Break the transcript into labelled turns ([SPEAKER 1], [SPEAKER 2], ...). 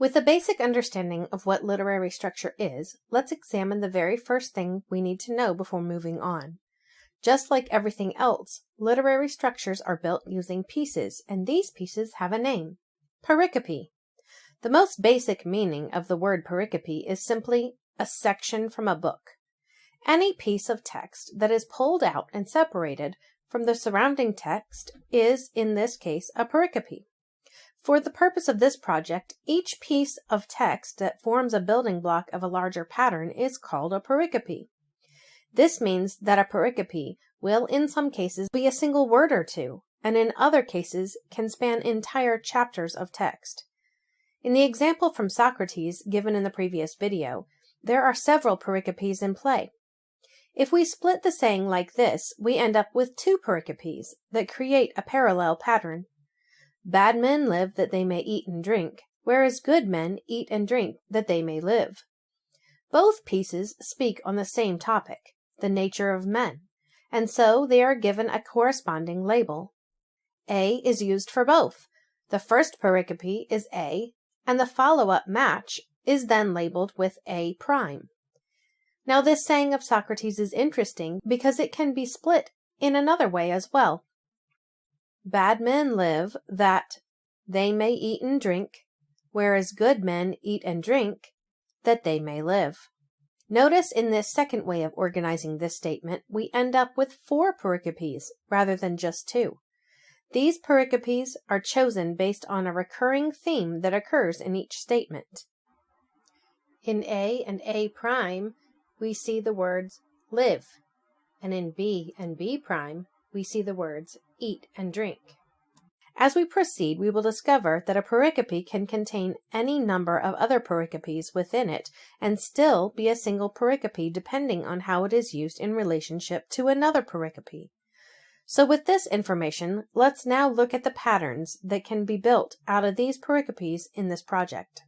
[SPEAKER 1] With a basic understanding of what literary structure is, let's examine the very first thing we need to know before moving on. Just like everything else, literary structures are built using pieces, and these pieces have a name: pericope. The most basic meaning of the word pericope is simply a section from a book. Any piece of text that is pulled out and separated from the surrounding text is, in this case, a pericope. For the purpose of this project, each piece of text that forms a building block of a larger pattern is called a pericope. This means that a pericope will, in some cases, be a single word or two, and in other cases can span entire chapters of text. In the example from Socrates given in the previous video, there are several pericopes in play. If we split the saying like this, we end up with two pericopes that create a parallel pattern. Bad men live that they may eat and drink, whereas good men eat and drink that they may live. Both pieces speak on the same topic, the nature of men, and so they are given a corresponding label. A is used for both. The first pericope is A, and the follow-up match is then labeled with A prime. Now this saying of Socrates is interesting because it can be split in another way as well. Bad men live that they may eat and drink, whereas good men eat and drink that they may live. Notice in this second way of organizing this statement, we end up with 4 pericopes rather than just 2. These pericopes are chosen based on a recurring theme that occurs in each statement. In A and A prime, we see the words live, and in B and B prime, we see the words eat and drink. As we proceed, we will discover that a pericope can contain any number of other pericopes within it and still be a single pericope depending on how it is used in relationship to another pericope. So with this information, let's now look at the patterns that can be built out of these pericopes in this project.